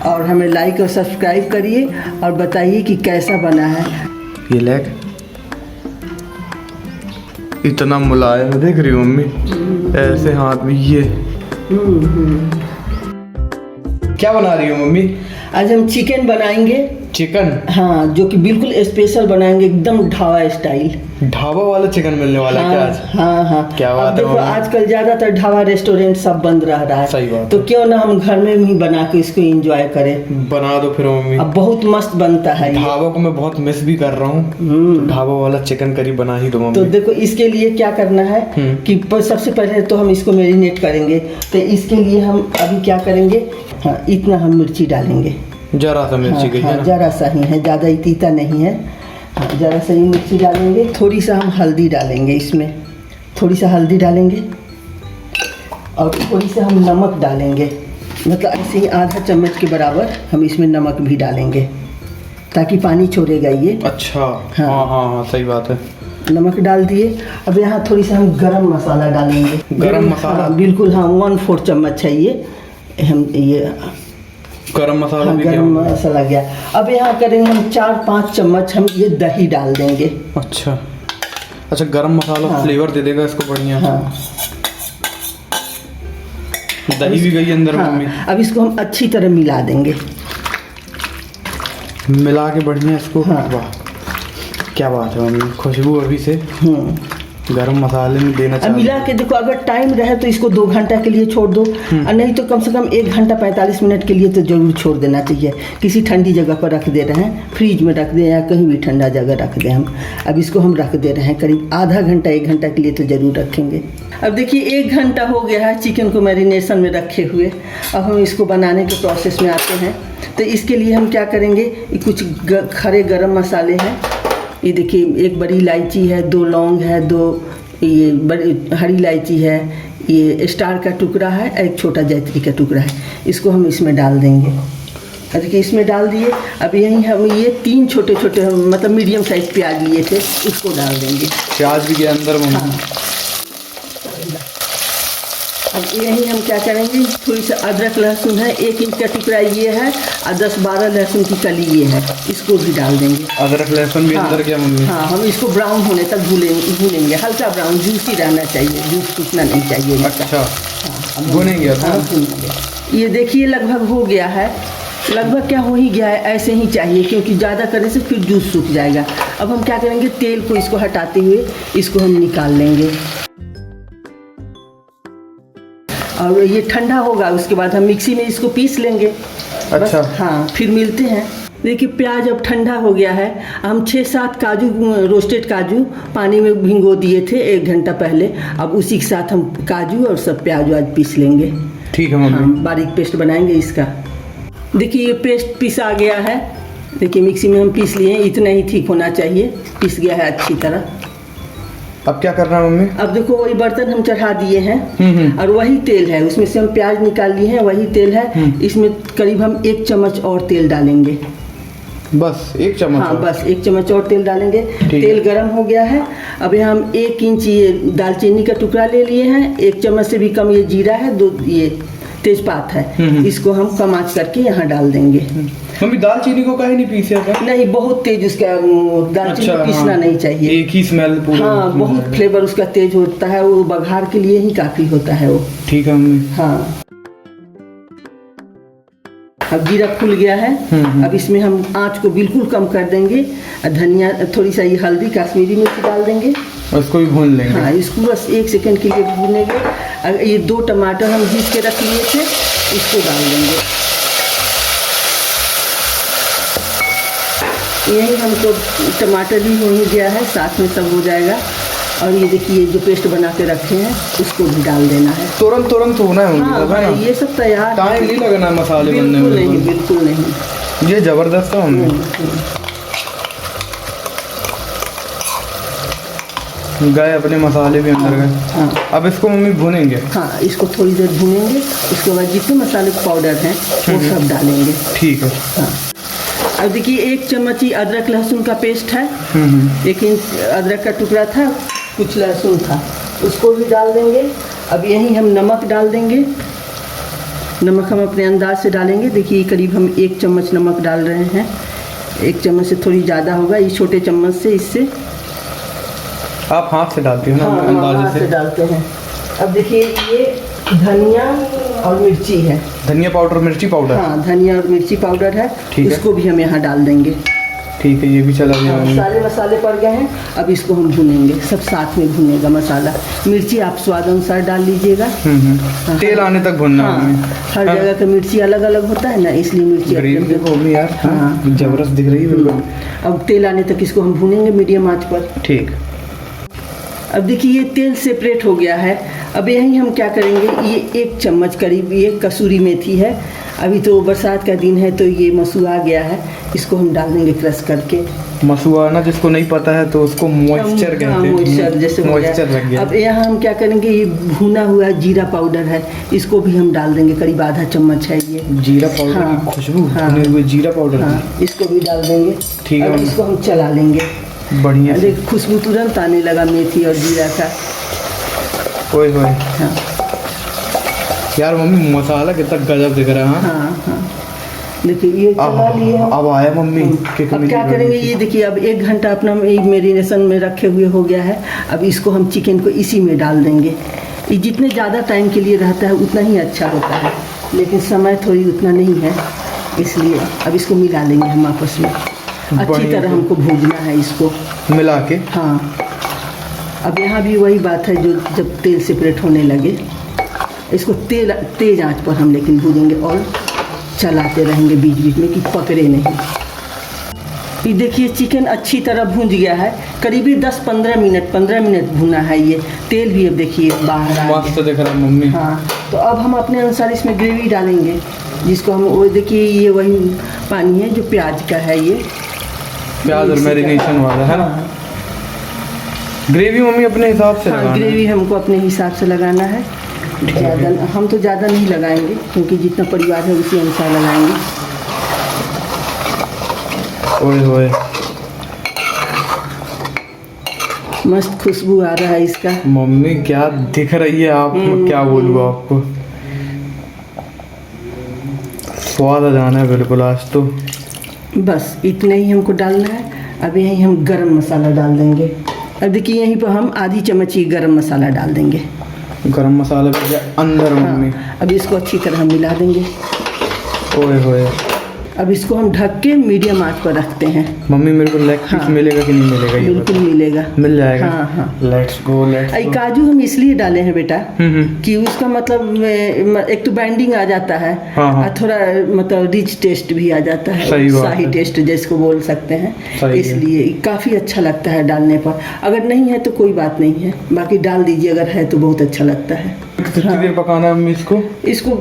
और हमें लाइक और सब्सक्राइब करिए और बताइए कि कैसा बना है। ये लेग इतना मुलायम देख रही हो मम्मी, ऐसे हाथ में ये क्या बना रही हो मम्मी? आज हम चिकन बनाएंगे। चिकन? हाँ, जो कि बिल्कुल स्पेशल बनाएंगे, एकदम ढाबा स्टाइल। ढाबा वाला चिकन मिलने वाला है क्या आज? हाँ हाँ। क्या बात है। देखो आजकल ज्यादातर ढाबा रेस्टोरेंट सब बंद रह रहा है। सही बात तो क्यों ना हम घर में भी बना के इसको एंजॉय करें। बना दो फिर मम्मी। अब बहुत मस्त बनता है ये। ढाबा को मैं बहुत मिस भी कर रहा हूँ। ढाबा वाला चिकन करी बना ही दो मम्मी। तो देखो इसके लिए क्या करना है कि सबसे पहले तो हम इसको मैरिनेट करेंगे। तो इसके लिए हम अभी क्या करेंगे, हाँ इतना हम मिर्ची डालेंगे, जरा सा मिर्ची गई है ना? जरा सा ही है, ज़्यादा ही तीता नहीं है। हाँ, जरा सा ही मिर्ची डालेंगे। थोड़ी सा हम हल्दी डालेंगे इसमें, थोड़ी सा हल्दी डालेंगे और थोड़ी सा हम नमक डालेंगे। मतलब ऐसे ही आधा चम्मच के बराबर हम इसमें नमक भी डालेंगे ताकि पानी छोड़ेगा ये। अच्छा हाँ हाँ सही बात है। नमक डाल दिए। अब यहाँ थोड़ी सा हम गरम मसाला डालेंगे। गरम मसाला? हाँ, बिल्कुल हाँ, 1/4 चम्मच है ये। हम ये गरम मसाला हाँ, भी गरम मसाला गया। अब यहाँ करेंगे हम 4-5 चम्मच हम ये दही डाल देंगे। अच्छा अच्छा, गरम मसाला हाँ। फ्लेवर दे देगा इसको बढ़िया। हाँ, दही भी गई अंदर हाँ, मम्मी। अब इसको हम अच्छी तरह मिला देंगे। मिला के बढ़िया इसको। हाँ। वाह क्या बात है मम्मी, खुशबू अभी से गरम मसाले में देना अब चाहिए। मिला के देखो, अगर टाइम रहे तो इसको 2 घंटा के लिए छोड़ दो, और नहीं तो कम से कम 1 घंटा 45 मिनट के लिए तो जरूर छोड़ देना चाहिए। किसी ठंडी जगह पर रख दे रहे हैं, फ्रिज में रख दें या कहीं भी ठंडा जगह रख दें हम। अब इसको हम रख दे रहे हैं करीब आधा घंटा 1 घंटा के लिए तो ज़रूर रखेंगे। अब देखिए 1 घंटा हो गया है चिकन को मैरिनेशन में रखे हुए। अब हम इसको बनाने के प्रोसेस में आते हैं। तो इसके लिए हम क्या करेंगे, कुछ खड़े गरम मसाले हैं। ये देखिए, 1 बड़ी इलायची है, 2 लौंग है, 2 ये बड़ी हरी इलायची है, ये स्टार का टुकड़ा है, एक छोटा जायत्री का टुकड़ा है। इसको हम इसमें डाल देंगे। देखिए इसमें डाल दिए। अब यही हम ये 3 छोटे छोटे मतलब मीडियम साइज प्याज लिए थे, उसको डाल देंगे। प्याज भी गया अंदर मम्मी। हाँ। अब यही हम क्या करेंगे, थोड़ी सी अदरक लहसुन है, 1 इंच का टुकड़ा ये है, और 10-12 लहसुन की कली ये है, इसको भी डाल देंगे। अदरक लहसुन भी अंदर गया मम्मी। हाँ, हम इसको ब्राउन होने तक भूनेंगे। हल्का ब्राउन, जूसी रहना चाहिए, जूस टूटना नहीं चाहिए। अच्छा हाँ, भुनेंगे। हाँ, भूनेंगे। ये देखिए लगभग हो गया है, लगभग क्या हो ही गया है, ऐसे ही चाहिए क्योंकि ज़्यादा करने से फिर जूस सूख जाएगा। अब हम क्या करेंगे, तेल को इसको हटाते हुए इसको हम निकाल लेंगे और ये ठंडा होगा, उसके बाद हम मिक्सी में इसको पीस लेंगे। अच्छा हाँ, फिर मिलते हैं। देखिए प्याज अब ठंडा हो गया है। हम 6-7 काजू, रोस्टेड काजू पानी में भिगो दिए थे 1 घंटा पहले। अब उसी के साथ हम काजू और सब प्याज वाज पीस लेंगे। ठीक है मम्मी। हाँ, बारीक पेस्ट बनाएंगे इसका। देखिए ये पेस्ट पिसा गया है। देखिए मिक्सी में हम पीस लिए हैं, इतना ही ठीक होना चाहिए, पिस गया है अच्छी तरह। अब क्या करना है मम्मी? अब देखो वही बर्तन हम चढ़ा दिए हैं और वही तेल है, उसमें से हम प्याज निकाल लिए हैं, वही तेल है। इसमें करीब हम 1 चम्मच और तेल डालेंगे। बस 1 चम्मच? हाँ, बस 1 चम्मच और तेल डालेंगे। तेल गरम हो गया है। अब यहाँ हम 1 इंच ये दालचीनी का टुकड़ा ले लिए हैं, 1 चम्मच से भी कम ये जीरा है, 2 ये तेजपात है। इसको हम कम आंच करके यहाँ डाल देंगे। मम्मी दालचीनी को काहे नहीं पीसे क्या? नहीं, बहुत तेज उसका दालचीनी अच्छा, पीसना हाँ। नहीं चाहिए। एक ही स्मेल पूरा। हाँ, बहुत फ्लेवर उसका तेज होता है, वो बघार के लिए ही काफी होता है वो। ठीक है मम्मी। हाँ, अब जीरा खुल गया है। अब इसमें हम आंच को बिल्कुल कम कर देंगे। धनिया, थोड़ी सा ये हल्दी, कश्मीरी मिर्च डाल देंगे। उसको भी भून लेंगे। हाँ, इसको बस 1 सेकंड के लिए भूनेंगे। और ये 2 टमाटर हम घिस के रख लिए थे, इसको डाल देंगे। यही हमको टमाटर भी हो ही गया है, साथ में सब हो जाएगा। और ये देखिए जो पेस्ट बना के रखे हैं उसको भी डाल देना है। तुरंत होना है हाँ मम्मी? भाई, ये सब तैयार। टाइम नहीं लगना मसाले बनने में? नहीं, बिल्कुल नहीं। ये जबरदस्त है मम्मी। गए अपने मसाले भी अंदर गए। हाँ, अब इसको मम्मी भूनेंगे? हाँ, इसको थोड़ी देर भूनेंगे। उसके बाद जितने मसाले पाउडर हैं वो सब डालेंगे। ठीक है। हाँ, अब देखिए 1 चम्मच ही अदरक लहसुन का पेस्ट है। 1 इंच अदरक का टुकड़ा था, कुछ लहसुन था, उसको भी डाल देंगे। अब यहीं हम नमक डाल देंगे। नमक हम अपने अंदाज से डालेंगे। देखिए करीब हम 1 चम्मच नमक डाल रहे हैं। 1 चम्मच से थोड़ी ज़्यादा होगा, ये छोटे चम्मच से, इससे आप हाथ से डालती हो ना? हाँ, अंदाजे हाथ से से डालते हैं। अब देखिए ये धनिया और मिर्ची है। धनिया पाउडर, मिर्ची पाउडर। हाँ, धनिया और मिर्ची पाउडर है, ठीक है। इसको भी हम यहाँ डाल देंगे। ठीक है, ये भी चला गया। सारे मसाले पड़ गए हैं, अब इसको हम भूनेंगे, सब साथ में भुनेगा मसाला। मिर्ची आप स्वाद अनुसार डाल लीजिएगा। हाँ, तेल आने तक भुनना है। हाँ, हर जगह का मिर्ची अलग अलग होता है ना, इसलिए मिर्ची ग्रेवी देखो मम्मी यार, हाँ, जबरदस्त दिख रही है बिल्कुल। अब तेल आने तक इसको हम भूनेंगे मीडियम आंच पर। ठीक। अब देखिए ये तेल सेपरेट हो गया है। अब यही हम क्या करेंगे, ये 1 चम्मच करीब ये कसूरी मेथी है। अभी तो बरसात का दिन है तो ये मसूआ गया है, इसको हम डाल देंगे क्रश करके। मसूआ ना, जिसको नहीं पता है तो उसको मॉइस्चर कहते हैं। मॉइस्चर जैसे मॉइस्चर लग गया। अब यहाँ हम क्या करेंगे, ये भुना हुआ जीरा पाउडर है, इसको भी हम डाल देंगे, करीब आधा चम्मच है ये जीरा पाउडर। हाँ, की खुशबू, हाँ, भुने हुए जीरा पाउडर। हाँ, इसको भी डाल देंगे। ठीक है। अब इसको हम चला लेंगे बढ़िया। अरे खुशबू तुरंत आने लगा मेथी और जीरा का। ओए होए हाँ यार मम्मी, मसाला कितना गजब दिख रहा है। हाँ हाँ, देखिए ये चला लिए हम। अब आया मम्मी। अब क्या करेंगे, ये देखिए अब 1 घंटा अपना मेरिनेशन में रखे हुए हो गया है। अब इसको हम चिकन को इसी में डाल देंगे। ये जितने ज़्यादा टाइम के लिए रहता है उतना ही अच्छा होता है, लेकिन समय थोड़ी उतना नहीं है, इसलिए अब इसको मिला लेंगे हम आपस में। अच्छी तरह हमको भूनना है इसको मिला के। हाँ, अब यहाँ भी वही बात है, जो जब तेल सेपरेट होने लगे इसको तेज आंच पर हम लेकिन भूनेंगे और चलाते रहेंगे बीच बीच में कि पकड़े नहीं। ये देखिए चिकन अच्छी तरह भून गया है, करीबी 10-15 मिनट भुना है ये। तेल भी अब देखिए बाहर आ गया। मस्त दिख रहा है मम्मी। हाँ, तो अब हम अपने अनुसार इसमें ग्रेवी डालेंगे, जिसको हम वो देखिए ये वही पानी है जो प्याज का है, ये प्याज और मैरिनेशन वाला है ना। ग्रेवी मम्मी अपने हिसाब से लगाना है। ग्रेवी हमको अपने हिसाब से लगाना है। ज़्यादा हम तो ज़्यादा नहीं लगाएंगे, क्योंकि जितना परिवार है उसी अनुसार लगाएंगे। ओए होए, मस्त खुशबू आ रहा है इसका। मम्मी क्या दिख रही है आप, क्या बोलूँ आपको, स्वाद आ जाना है बिल्कुल आज तो। बस इतना ही हमको डालना है। अब यहीं हम गरम मसाला डाल देंगे। अब देखिए यहीं पर हम आधी चम्मच ही गरम मसाला डाल देंगे। गरम मसाला भी अंदर मम्मी। अब इसको अच्छी तरह मिला देंगे। ओए होए, अब इसको हम ढक के मीडियम आंच पर रखते हैं। मम्मी मेरे को लेग पीस मिलेगा कि नहीं मिलेगा? ये बिल्कुल मिलेगा, मिल जाएगा। हाँ हाँ। Let's go, let's go. काजू हम इसलिए डाले हैं बेटा कि उसका मतलब एक तो बाइंडिंग आ जाता है, हाँ, हाँ। और थोड़ा मतलब रिच टेस्ट भी आ जाता है, सही बात शाही है। टेस्ट जिसको बोल सकते हैं, सही है। इसलिए काफ़ी अच्छा लगता है डालने पर। अगर नहीं है तो कोई बात नहीं है, बाकी डाल दीजिए, अगर है तो बहुत अच्छा लगता है। कितनी देर पकाना है मम्मी इसको? इसको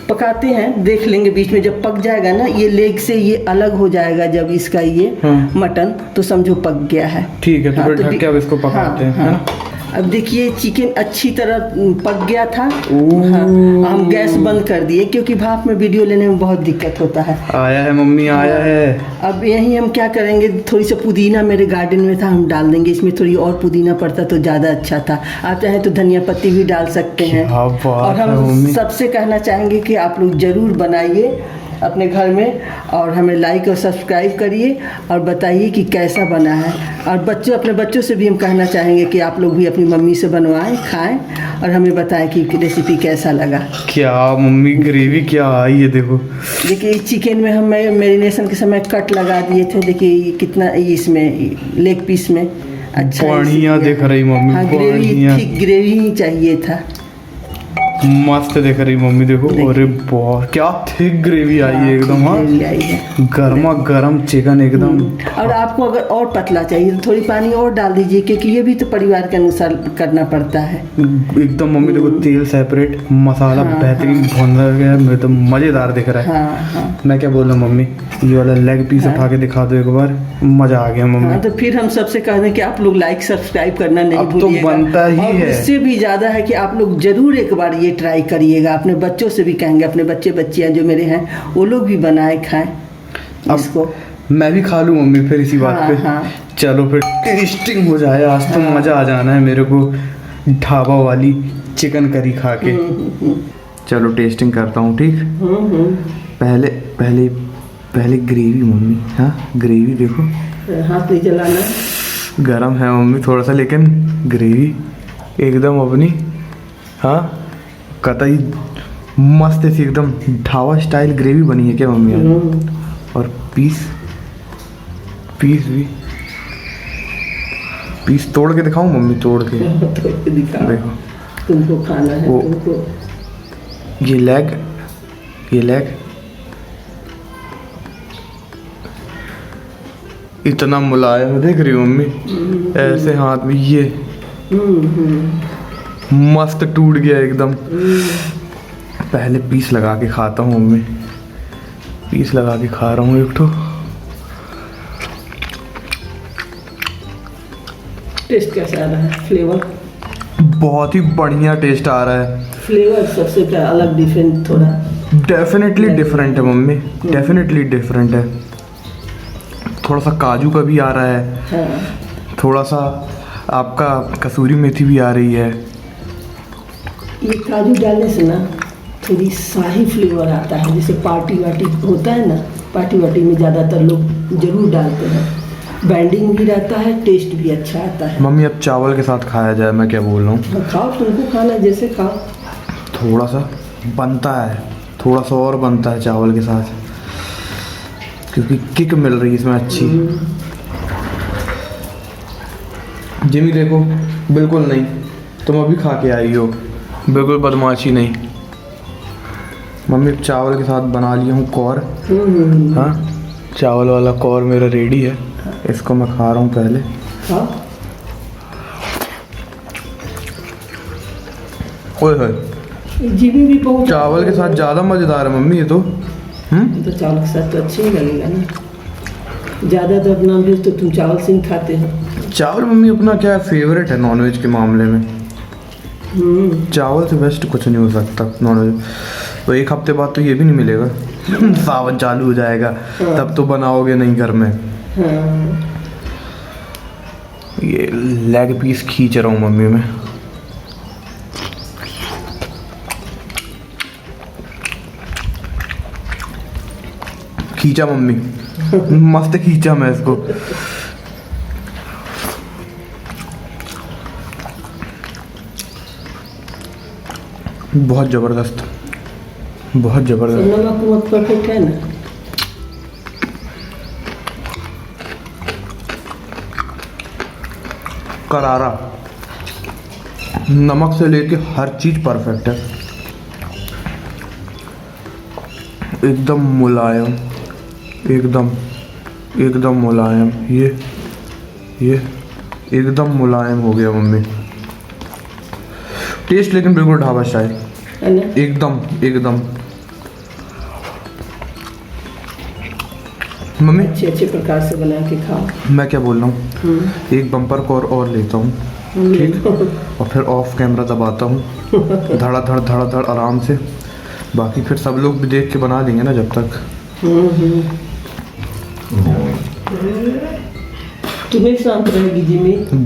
पकाते हैं, देख लेंगे बीच में जब पक जाएगा ना, ये लेग से ये अलग हो जाएगा जब इसका ये मटन, तो समझो पक गया है। ठीक है, तो हाँ, फिर तो ढक के अब इसको पकाते हैं, है ना? अब देखिए चिकन अच्छी तरह पक गया था। हाँ, हम गैस बंद कर दिए, क्योंकि भाप में वीडियो लेने में बहुत दिक्कत होता है। आया है मम्मी, आया है। अब यही हम क्या करेंगे, थोड़ी सी पुदीना मेरे गार्डन में था, हम डाल देंगे इसमें। थोड़ी और पुदीना पड़ता तो ज़्यादा अच्छा था। आप चाहें तो धनिया पत्ती भी डाल सकते हैं। और हम सबसे कहना चाहेंगे कि आप लोग ज़रूर बनाइए अपने घर में, और हमें लाइक और सब्सक्राइब करिए और बताइए कि कैसा बना है। और अपने बच्चों से भी हम कहना चाहेंगे कि आप लोग भी अपनी मम्मी से बनवाएं, खाएं और हमें बताएं कि रेसिपी कैसा लगा। क्या मम्मी ग्रेवी क्या आई है, देखो। देखिए चिकन में हम मैरिनेशन के समय कट लगा दिए थे, देखिए कितना इसमें लेग पीस में अच्छा बढ़िया दिख रही मम्मी। हाँ, ग्रेवी थिक ग्रेवी ही चाहिए था। मस्त दिख रही मम्मी, देखो। अरे बहुत क्या थिक ग्रेवी आई है एकदम। हाँ, गर्मा गर्म चिकन एकदम। और आपको अगर और पतला चाहिए तो थोड़ी पानी और डाल दीजिए, क्योंकि ये भी तो परिवार के अनुसार करना पड़ता है। एकदम मम्मी देखो, तेल सेपरेट, मसाला बेहतरीन भुन गया, तो मजेदार दिख रहा है। हाँ, हाँ। मैं क्या बोल रहा हूँ मम्मी, ये वाला लेग पीस उठा के दिखा दो एक बार, मजा आ गया मम्मी। हाँ, तो फिर हम सबसे कह दें कि आप लोग लाइक सब्सक्राइब करना नहीं भूलिएगा। तो बनता ही है। इससे भी ज्यादा है कि आप लोग जरूर एक बार ये ट्राई करिएगा। अपने बच्चों से भी कहेंगे, अपने बच्चियां जो मेरे हैं वो लोग भी बनाए खाएं इसको। मैं भी खा लूँ मम्मी फिर इसी बात पे। हाँ। चलो फिर टेस्टिंग हो जाए आज तो। मजा आ जाना है मेरे को ढाबा वाली चिकन करी खा के। चलो टेस्टिंग करता हूँ, ठीक। पहले पहले पहले ग्रेवी मम्मी, हाँ ग्रेवी देखो, हाथ नहीं जलाना। गरम है मम्मी थोड़ा सा, लेकिन ग्रेवी एकदम अपनी, हाँ कतई मस्त सी एकदम ढाबा स्टाइल ग्रेवी बनी है क्या मम्मी यार। और पीस भी, पीस तोड़ के दिखाऊं मम्मी, तोड़ के तो दिखाओ, देखो तुमको खाना है वो, तुमको। ये लेग इतना मुलायम, देख रही हो मम्मी, ऐसे हाथ में ये मस्त टूट गया एकदम। पहले पीस लगा के खाता हूँ मम्मी, पीस लगा के खा रहा हूँ एक तो। टेस्ट कैसा आ रहा है? फ्लेवर बहुत ही बढ़िया टेस्ट आ रहा है। फ्लेवर सबसे क्या अलग डिफरेंट थोड़ा? डेफिनेटली डिफरेंट है मम्मी, डेफिनेटली डिफरेंट है। थोड़ा सा काजू का भी आ रहा है, हाँ। थोड़ा सा आपका कसूरी मेथी भी आ रही है। ये काजू डालने से ना थोड़ी शाही फ्लेवर आता है, जैसे पार्टी वार्टी होता है ना, पार्टी वार्टी में ज़्यादातर लोग जरूर डालते हैं। बैंडिंग भी रहता है, टेस्ट भी अच्छा आता है। मम्मी अब चावल के साथ खाया जाए, मैं क्या बोल रहा हूँ। हाँ, खाओ, तुमको खाना है जैसे खाओ। थोड़ा सा बनता है, थोड़ा सा और बनता है चावल के साथ, क्योंकि किक मिल रही है इसमें अच्छी। जिमी देखो, बिल्कुल नहीं, तुम अभी खा के आई हो, बिल्कुल बदमाशी नहीं। मम्मी चावल के साथ बना लिया हूँ कौर, हाँ चावल वाला कौर मेरा रेडी है, इसको मैं खा रहा हूँ पहले। हाँ, ओए होए, जीवी भी पहुँच। चावल के साथ ज़्यादा मज़ेदार है मम्मी ये तो। तो चावल के साथ तो अच्छी ही लगेगा ना। ज़्यादा तो अपना भी तो तुम चावल से ही खाते हो। चावल मम्मी अपना क्या फेवरेट है नॉनवेज के मामले में। चावल से बेस्ट कुछ नहीं हो सकता नॉनवेज। तो एक हफ्ते बाद तो ये भी नहीं मिलेगा, सावन चालू हो जाएगा, तब तो बनाओगे नहीं घर में। हाँ। ये लेग पीस खींच रहा हूँ मम्मी मैं। खींचा मम्मी, मस्त खींचा मैं इसको। बहुत जबरदस्त, बहुत जबरदस्त। नमक वमक परफेक्ट है ना? करारा, नमक से लेके हर चीज परफेक्ट है, एकदम मुलायम, एकदम मुलायम। ये एकदम मुलायम हो गया मम्मी। टेस्ट लेकिन बिल्कुल ढाबा स्टाइल, है ना? एकदम मम्मी। अच्छे अच्छे प्रकार से बना के खाओ। मैं क्या बोल रहा हूँ, एक बम्पर कौर और लेता हूँ, ठीक, और फिर ऑफ कैमरा दबाता हूँ, धड़ आराम से। बाकी फिर सब लोग भी देख के बना लेंगे ना जब तक। तुम्हें शांत रहेगी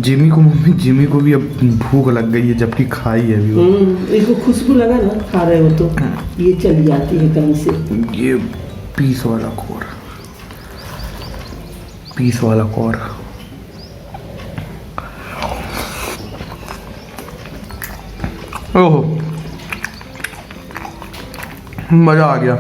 जिमी को मम्मी, जिमी को भी अब भूख लग गई है, जबकि खाई है अभी वो। इसको खुशबू लगा ना, खा रहे हो तो ये चली जाती है कहीं से। ये पीस वाला कौर, ओहो मजा आ गया।